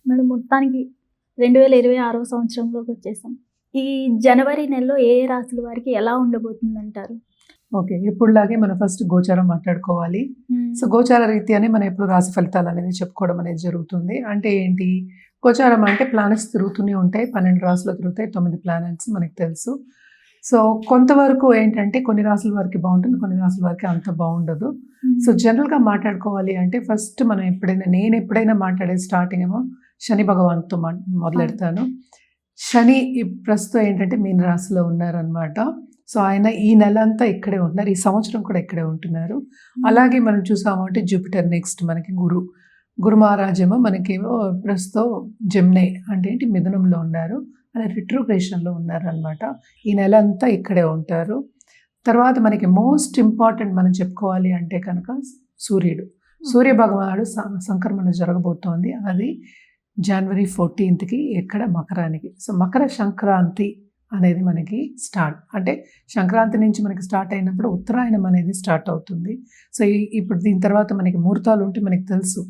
Madam మొత్తానికి 2026 సంవత్సరంలోకి వచ్చేసాం. ఈ జనవరి నెలలో ఏ రాశుల వారికి ఎలా ఉండబోతుందంటారు? ఓకే. ఎప్పుడులాగే మనం ఫస్ట్ గోచారం మాట్లాడుకోవాలి. సో, గోచార రీత్యానే మనం ఎప్పుడు రాశి ఫలితాలనేది చెప్పుకోవడం అనేది జరుగుతుంది. అంటే ఏంటి? గోచారం అంటే ప్లానెట్స్ తిరుగుతూనే ఉంటాయి. 12 రాశులు తిరుగుతాయి. 9 ప్లానెట్స్ మనకు తెలుసు. సో, కొంతవరకు ఏంటంటే కొన్ని రాశుల వారికి బావుంటుంది. కొన్ని రాశుల వారికి అంత బావుండదు. సో, జనరల్‌గా మాట్లాడుకోవాలి అంటే ఫస్ట్ మనం నేను ఎప్పుడైనా మాట్లాడేది స్టార్టింగ్ ఏమో శని భగవాన్‌తో మొదలెడతాను. శని ప్రస్తుతం ఏంటంటే మీన రాశిలో ఉన్నారనమాట. సో, ఆయన ఈ నెలంతా ఇక్కడే ఉంటున్నారు. ఈ సంవత్సరం కూడా ఇక్కడే ఉంటున్నారు. అలాగే మనం చూసామంటే జూపిటర్ నెక్స్ట్ మనకి గురు మహారాజేమో మనకేమో ప్రస్తుతం జెమిని అంటే ఏంటి మిథునంలో ఉన్నారు. అలా రిట్రోగ్రేషన్‌లో ఉన్నారనమాట. ఈ నెలంతా ఇక్కడే ఉంటారు. తర్వాత మనకి మోస్ట్ ఇంపార్టెంట్ మనం చెప్పుకోవాలి అంటే కనుక సూర్యుడు. సూర్య భగవానుడు సంక్రమణ జరగబోతోంది. అది జనవరి 14కి ఇక్కడ మకరానికి. సో, మకర సంక్రాంతి అనేది మనకి స్టార్ట్. అంటే సంక్రాంతి నుంచి మనకి స్టార్ట్ అయినప్పుడు ఉత్తరాయణం అనేది స్టార్ట్ అవుతుంది. సో, ఇప్పుడు దీని తర్వాత మనకి ముహూర్తాలు ఉంటే మనకి తెలుసు.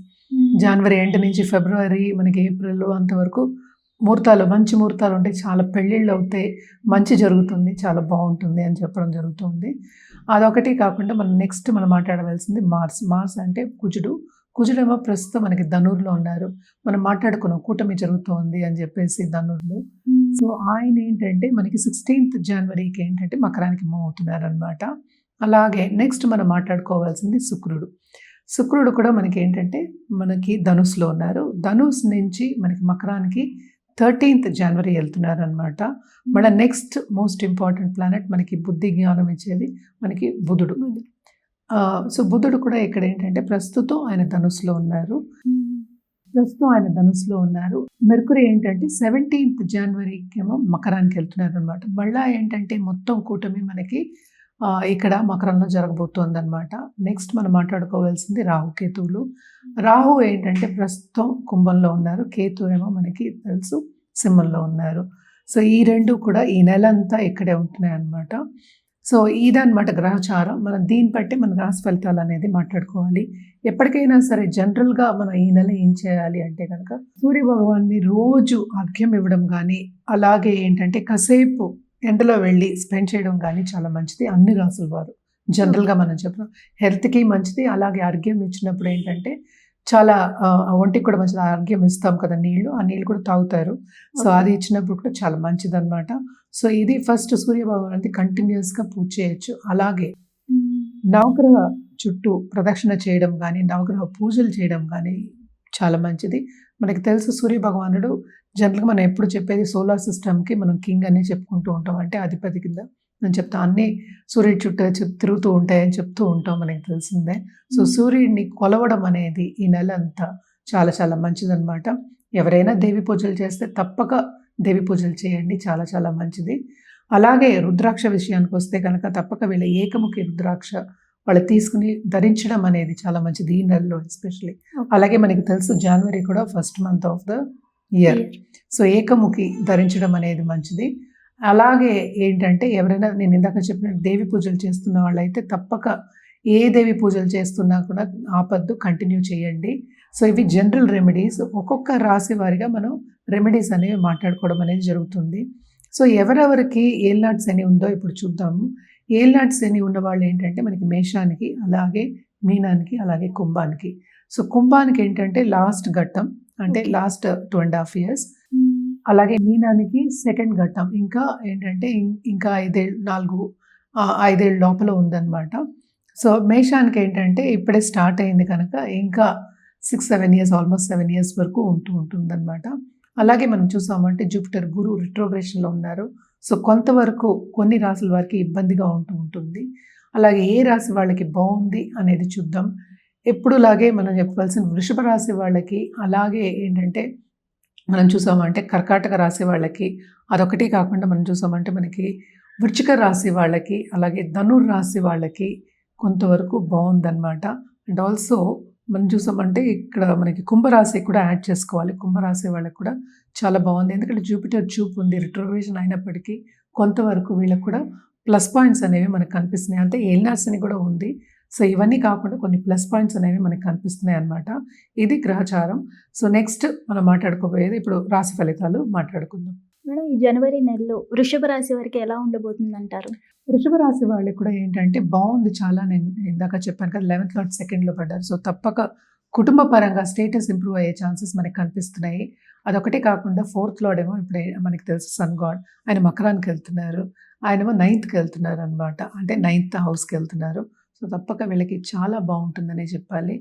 జనవరి ఎండ్ నుంచి ఫిబ్రవరి మనకి ఏప్రిల్ అంతవరకు మంచి ముహూర్తాలు ఉంటాయి. చాలా పెళ్ళిళ్ళు అవుతాయి. మంచి జరుగుతుంది. చాలా బాగుంటుంది అని చెప్పడం జరుగుతుంది. అదొకటి కాకుండా మనం మాట్లాడవలసింది మార్స్ అంటే కుజుడేమో ప్రస్తుతం మనకి ధనుర్లో ఉన్నారు. మనం మాట్లాడుకున్నాం కూటమి జరుగుతోంది అని చెప్పేసి ధనుర్లో. సో, ఆయన ఏంటంటే మనకి 16th జనవరికి ఏంటంటే మకరానికి మూవ్ అవుతున్నారనమాట. అలాగే నెక్స్ట్ మనం మాట్లాడుకోవాల్సింది శుక్రుడు కూడా మనకి ఏంటంటే మనకి ధనుస్సులో ఉన్నారు. ధనుస్ నుంచి మనకి మకరానికి 13th జనవరి వెళ్తున్నారనమాట. మళ్ళీ నెక్స్ట్ మోస్ట్ ఇంపార్టెంట్ ప్లానెట్ మనకి బుద్ధి జ్ఞానం ఇచ్చేది మనకి బుధుడు. సో, బుధుడు కూడా ఇక్కడ ఏంటంటే ప్రస్తుతం ఆయన ధనుస్సులో ఉన్నారు. మెర్కురీ ఏంటంటే 17th జనవరికి ఏమో మకరానికి వెళ్తున్నారు అనమాట. మళ్ళీ ఏంటంటే మొత్తం కూటమి మనకి ఇక్కడ మకరంలో జరగబోతోంది అనమాట. నెక్స్ట్ మనం మాట్లాడుకోవాల్సింది రాహుకేతువులు. రాహు ఏంటంటే ప్రస్తుతం కుంభంలో ఉన్నారు. కేతు ఏమో మనకి తెలుసు సింహంలో ఉన్నారు. సో, ఈ రెండు కూడా ఈ నెలంతా ఇక్కడే ఉంటున్నాయి అనమాట. సో, ఇదన్నమాట గ్రహచారం. మనం దీన్ని బట్టి మన రాశి ఫలితాలు అనేది మాట్లాడుకోవాలి. ఎప్పటికైనా సరే జనరల్గా మనం ఈ నెల ఏం చేయాలి అంటే కనుక సూర్య భగవాన్ని రోజు అర్ఘ్యం ఇవ్వడం కానీ, అలాగే ఏంటంటే కాసేపు ఎండలో వెళ్ళి స్పెండ్ చేయడం కానీ చాలా మంచిది. అన్ని రాసుల వారు జనరల్గా మనం చెప్తాం హెల్త్కి మంచిది. అలాగే అర్ఘ్యం ఇచ్చినప్పుడు ఏంటంటే చాలా ఒంటికి కూడా మంచిది. అర్ఘ్యం ఇస్తాం కదా నీళ్ళు, ఆ నీళ్ళు కూడా తాగుతారు. సో, అది ఇచ్చినప్పుడు కూడా చాలా మంచిది అనమాట. సో, ఇది ఫస్ట్ సూర్య భగవానికి కంటిన్యూస్గా పూజ చేయొచ్చు. అలాగే నవగ్రహ చుట్టూ ప్రదక్షిణ చేయడం కానీ, నవగ్రహ పూజలు చేయడం కానీ చాలా మంచిది. మనకి తెలుసు సూర్య భగవానుడు జనరల్గా మనం ఎప్పుడు చెప్పేది సోలార్ సిస్టమ్కి మనం కింగ్ అని చెప్పుకుంటూ ఉంటాం. అంటే అధిపతి కింద నేను చెప్తాను. అన్నీ సూర్యుడి చుట్టూ తిరుగుతూ ఉంటాయని చెప్తూ ఉంటాం, మనకి తెలిసిందే. సో, సూర్యుడిని కొలవడం అనేది ఈ నెల అంతా చాలా చాలా మంచిదన్నమాట. ఎవరైనా దేవి పూజలు చేస్తే తప్పక దేవి పూజలు చేయండి. చాలా చాలా మంచిది. అలాగే రుద్రాక్ష విషయానికి వస్తే కనుక తప్పక వీళ్ళ ఏకముఖి రుద్రాక్ష వాళ్ళు తీసుకుని ధరించడం అనేది చాలా మంచిది ఈ నెలలో ఎస్పెషలీ. అలాగే మనకి తెలుసు జనవరి కూడా first month of the year. So, ఏకముఖి ధరించడం అనేది మంచిది. అలాగే ఏంటంటే ఎవరైనా నేను ఇందాక చెప్పినట్టు దేవి పూజలు చేస్తున్న వాళ్ళైతే తప్పక ఏ దేవి పూజలు చేస్తున్నా కూడా ఆపద్దు, కంటిన్యూ చేయండి. సో, ఇవి జనరల్ రెమెడీస్. ఒక్కొక్క రాశి వారిగా మనం రెమెడీస్ అనేవి మాట్లాడుకోవడం అనేది జరుగుతుంది. సో, ఎవరెవరికి ఏల్నాటి శని ఉందో ఇప్పుడు చూద్దాము. ఏల్నాటి శని ఉన్న వాళ్ళు ఏంటంటే మనకి మేషానికి, అలాగే మీనానికి, అలాగే కుంభానికి. సో, కుంభానికి ఏంటంటే లాస్ట్ ఘట్టం అంటే లాస్ట్ 2.5 years. అలాగే మీనానికి సెకండ్ ఘట్టం ఇంకా ఏంటంటే ఇంకా 5 ఏళ్ళ లోపల ఉందన్నమాట. సో, మేషానికి ఏంటంటే ఇప్పుడే స్టార్ట్ అయింది కనుక ఇంకా 6-7 years ఆల్మోస్ట్ 7 years వరకు ఉంటుందన్నమాట. అలాగే మనం చూసామంటే జూపిటర్ గురు రిట్రోగ్రేషన్లో ఉన్నారు. సో, కొంతవరకు కొన్ని రాశుల వారికి ఇబ్బందిగా ఉంటుంది. అలాగే ఏ రాశి వాళ్ళకి బాగుంది అనేది చూద్దాం. ఎప్పుడులాగే మనం చెప్పవలసిన వృషభ రాశి వాళ్ళకి, అలాగే ఏంటంటే మనం చూసామంటే కర్కాటక రాశి వాళ్ళకి, అదొకటి కాకుండా మనం చూసామంటే మనకి వృశ్చిక రాశి వాళ్ళకి, అలాగే ధనుర్ రాశి వాళ్ళకి కొంతవరకు బాగుందన్నమాట. అండ్ ఆల్సో మనం చూసామంటే ఇక్కడ మనకి కుంభరాశి కూడా యాడ్ చేసుకోవాలి. కుంభరాశి వాళ్ళకి కూడా చాలా బాగుంది. ఎందుకంటే జూపిటర్ చూపు ఉంది, రిట్రోగ్రేషన్ అయినప్పటికీ కొంతవరకు వీళ్ళకి కూడా ప్లస్ పాయింట్స్ అనేవి మనకు కనిపిస్తున్నాయి. అంటే ఏలినాటి శని కూడా ఉంది. సో ఇవన్నీ కాకుండా కొన్ని ప్లస్ పాయింట్స్ అనేవి మనకి కనిపిస్తున్నాయి అన్నమాట. ఇది గ్రహచారం. సో నెక్స్ట్ మనం మాట్లాడుకోబోయేది ఇప్పుడు రాశి ఫలితాలు మాట్లాడుకుందాం. మేడం, ఈ జనవరి నెలలో వృషభ రాశి వారికి ఎలా ఉండబోతుంది అంటారు? వృషభ రాశి వాళ్ళకి కూడా ఏంటంటే బాగుంది చాలా. నేను ఇందాక చెప్పాను కదా 11th లార్డ్ 2nd లో పడ్డారు. సో తప్పక కుటుంబ పరంగా స్టేటస్ ఇంప్రూవ్ అయ్యే ఛాన్సెస్ మనకి కనిపిస్తున్నాయి. అదొకటే కాకుండా 4th లార్డ్ ఏమో ఇప్పుడు మనకి తెలుసు సన్ గాడ్, ఆయన మకరానికి వెళ్తున్నారు. ఆయనేమో 9th వెళ్తున్నారు అనమాట, అంటే 9th హౌస్కి వెళ్తున్నారు. సో తప్పక వీళ్ళకి చాలా బాగుంటుందనే చెప్పాలి.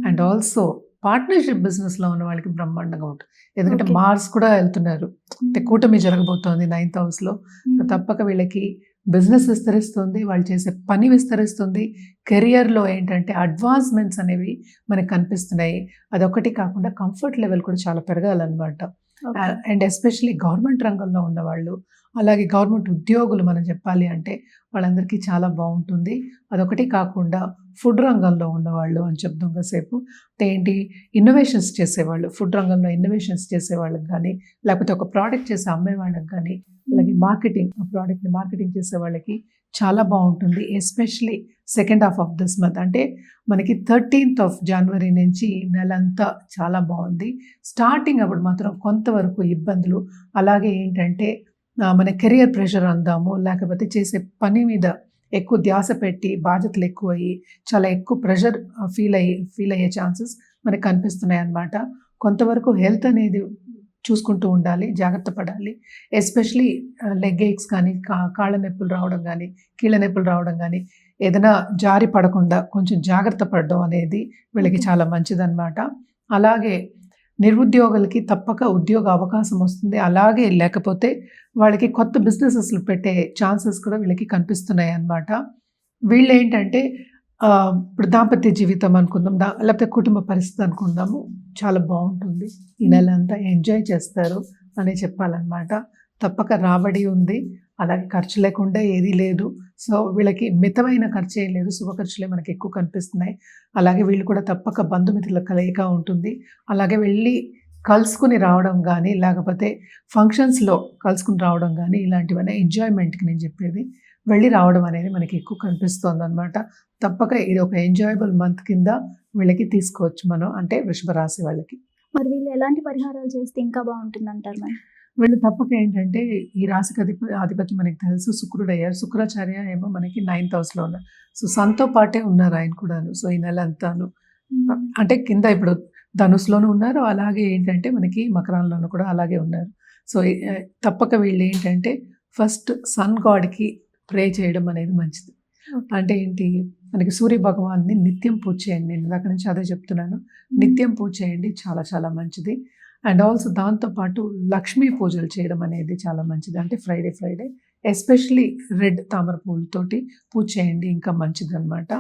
అండ్ ఆల్సో పార్ట్నర్షిప్ బిజినెస్లో ఉన్న వాళ్ళకి బ్రహ్మాండంగా ఉంటుంది. ఎందుకంటే Okay. మార్స్ కూడా వెళ్తున్నారు, అంటే కూటమి జరగబోతోంది 9th హౌస్లో. తప్పక వీళ్ళకి బిజినెస్ విస్తరిస్తుంది, వాళ్ళు చేసే పని విస్తరిస్తుంది. కెరియర్లో ఏంటంటే అడ్వాన్స్మెంట్స్ అనేవి మనకు కనిపిస్తున్నాయి. అదొకటి కాకుండా కంఫర్ట్ లెవెల్ కూడా చాలా పెరగాలన్నమాట. Okay. అండ్ ఎస్పెషలీ గవర్నమెంట్ రంగంలో ఉన్నవాళ్ళు, అలాగే గవర్నమెంట్ ఉద్యోగులు మనం చెప్పాలి అంటే వాళ్ళందరికీ చాలా బాగుంటుంది. అదొకటి కాకుండా ఫుడ్ రంగంలో ఉన్నవాళ్ళు అని చెప్తాం కాసేపు. అంటే ఏంటి, ఇన్నోవేషన్స్ చేసేవాళ్ళు, ఫుడ్ రంగంలో ఇన్నోవేషన్స్ చేసేవాళ్ళకి కానీ, లేకపోతే ఒక ప్రోడక్ట్ చేసి అమ్మే వాళ్ళకి కానీ, అలాగే మార్కెటింగ్, ఆ ప్రోడక్ట్ని మార్కెటింగ్ చేసే వాళ్ళకి చాలా బాగుంటుంది. Especially second half of this month, అంటే మనకి 13th ఆఫ్ జనవరి నుంచి నెలంతా చాలా బాగుంది. స్టార్టింగ్ అప్పుడు మాత్రం కొంతవరకు ఇబ్బందులు, అలాగే ఏంటంటే మన కెరియర్ ప్రెషర్ అందాము, లేకపోతే చేసే పని మీద ఎక్కువ ధ్యాస పెట్టి బాధ్యతలు ఎక్కువ అయ్యి చాలా ఎక్కువ ప్రెషర్ ఫీల్ అయ్యే ఛాన్సెస్ మనకు కనిపిస్తున్నాయి అన్నమాట. కొంతవరకు హెల్త్ అనేది చూసుకుంటూ ఉండాలి, జాగ్రత్త పడాలి. ఎస్పెషలీ లెగ్ ఏక్స్ కానీ, కాళ్ళ నొప్పులు రావడం కానీ, కీళ్ళ నొప్పులు రావడం కానీ, ఏదైనా జారి పడకుండా కొంచెం జాగ్రత్త పడడం అనేది వీళ్ళకి చాలా మంచిదన్నమాట. అలాగే నిరుద్యోగులకి తప్పక ఉద్యోగ అవకాశం వస్తుంది. అలాగే లేకపోతే వాళ్ళకి కొత్త బిజినెసెస్లు పెట్టే ఛాన్సెస్ కూడా వీళ్ళకి కనిపిస్తున్నాయి అన్నమాట. వీళ్ళు ఏంటంటే ఇప్పుడు దాంపత్య జీవితం అనుకుందాం, లేకపోతే కుటుంబ పరిస్థితి అనుకుందాము, చాలా బాగుంటుంది. ఈ నెల అంతా ఎంజాయ్ చేస్తారు అనే చెప్పాలన్నమాట. తప్పక రాబడి ఉంది, అలాగే ఖర్చు లేకుండా ఏదీ లేదు. సో వీళ్ళకి మితమైన ఖర్చు ఏం లేదు, శుభ ఖర్చులే మనకి ఎక్కువ కనిపిస్తున్నాయి. అలాగే వీళ్ళు కూడా తప్పక బంధుమిత్రుల కలయిక ఉంటుంది. అలాగే వెళ్ళి కలుసుకుని రావడం కానీ, లేకపోతే ఫంక్షన్స్లో కలుసుకుని రావడం కానీ, ఇలాంటివన్నీ ఎంజాయ్మెంట్కి నేను చెప్పేది, వెళ్ళి రావడం అనేది మనకి ఎక్కువ కనిపిస్తుంది అనమాట. తప్పక ఇది ఒక ఎంజాయబుల్ మంత్ కింద వీళ్ళకి తీసుకోవచ్చు మనం, అంటే వృషభ రాశి వాళ్ళకి. మరి వీళ్ళు ఎలాంటి పరిహారాలు చేస్తే ఇంకా బాగుంటుంది అంటారు మేడం? వీళ్ళు తప్పక ఏంటంటే ఈ రాశికి అధిపతి మనకి తెలుసు శుక్రుడు అయ్యారు. శుక్రాచార్య ఏమో మనకి 9th హౌస్లో ఉన్నారు. సో సన్తో పాటే ఉన్నారు ఆయన కూడాను. సో ఈ నెల అంతాను అంటే కింద ఇప్పుడు ధనుస్సులోనూ ఉన్నారు, అలాగే ఏంటంటే మనకి మకరంలోనూ కూడా అలాగే ఉన్నారు. సో తప్పక వీళ్ళు ఏంటంటే ఫస్ట్ సన్ గాడ్కి ప్రే చేయడం అనేది మంచిది. అంటే ఏంటి, మనకి సూర్య భగవాన్ని నిత్యం పూజ చేయండి. నేను ఇందాక నుంచి అదే చెప్తున్నాను, నిత్యం పూజ చేయండి, చాలా చాలా మంచిది. అండ్ ఆల్సో దాంతోపాటు లక్ష్మీ పూజలు చేయడం అనేది చాలా మంచిది. అంటే ఫ్రైడే ఎస్పెషలీ రెడ్ తామర పూలతోటి పూజ చేయండి, ఇంకా మంచిది అనమాట.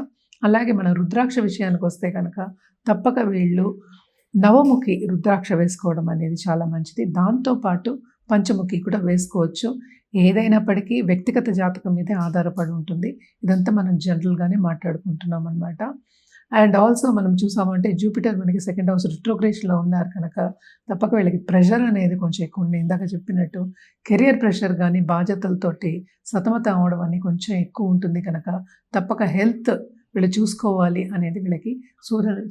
అలాగే మన రుద్రాక్ష విషయానికి వస్తే కనుక తప్పక వీళ్ళు నవముఖి రుద్రాక్ష వేసుకోవడం అనేది చాలా మంచిది. దాంతోపాటు పంచముఖి కూడా వేసుకోవచ్చు. ఏదైనప్పటికీ వ్యక్తిగత జాతకం మీదే ఆధారపడి ఉంటుంది. ఇదంతా మనం జనరల్గానే మాట్లాడుకుంటున్నాం అనమాట. అండ్ ఆల్సో మనం చూసామంటే జూపిటర్ మనకి 2nd హౌస్ రిట్రోగ్రేషన్లో ఉన్నారు కనుక తప్పక వీళ్ళకి ప్రెషర్ అనేది కొంచెం ఎక్కువ ఉంది. ఇందాక చెప్పినట్టు కెరియర్ ప్రెషర్ కానీ, బాధ్యతలతోటి సతమతం అవడం అని కొంచెం ఎక్కువ ఉంటుంది కనుక తప్పక హెల్త్ వీళ్ళు చూసుకోవాలి అనేది వీళ్ళకి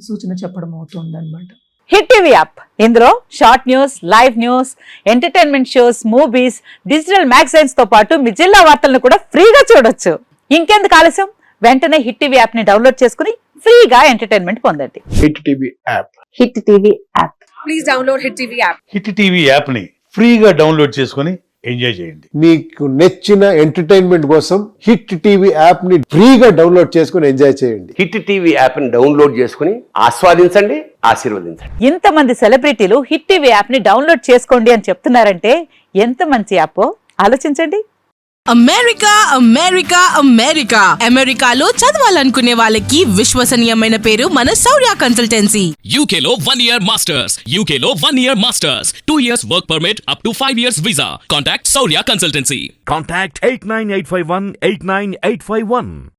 సూచన చెప్పడం అవుతుంది అనమాట. హిట్ టీవీ యాప్, ఇందులో short news, live news, entertainment shows, movies, digital magazines తో పాటు మీ జిల్లా వార్తలను కూడా ఫ్రీగా చూడొచ్చు. ఇంకెందుకు ఆలస్యం, వెంటనే హిట్ టీవీ యాప్ ని డౌన్లోడ్ చేసుకుని ఫ్రీగా ఎంటర్టైన్మెంట్ పొందండి. Hit TV app. Hit TV app. Please download hit TV app. Hit TV యాప్ని ఫ్రీగా డౌన్లోడ్ చేసుకొని ఎంజాయ్ చేయండి. మీకు నచ్చిన ఎంటర్టైన్మెంట్ కోసం హిట్ టీవీ యాప్ ని ఫ్రీగా డౌన్లోడ్ చేసుకొని ఎంజాయ్ చేయండి. హిట్ టీవీ యాప్ని డౌన్లోడ్ చేసుకుని ఆస్వాదించండి, ఆశీర్వదించండి. ఇంతమంది సెలబ్రిటీలు హిట్ టీవీ యాప్ ని డౌన్లోడ్ చేసుకోండి అని చెప్తున్నారంటే ఎంత మంచి యాప్ ఆలోచించండి. అమెరికాలో చదవాలనుకునే వాళ్ళకి విశ్వసనీయమైన పేరు మన శౌర్య కన్సల్టెన్సీ. UK లో 1 year masters. UK లో 1 year masters. 2 years work permit up to 5 years visa. Contact Saurya Consultancy. Contact 89851 89851.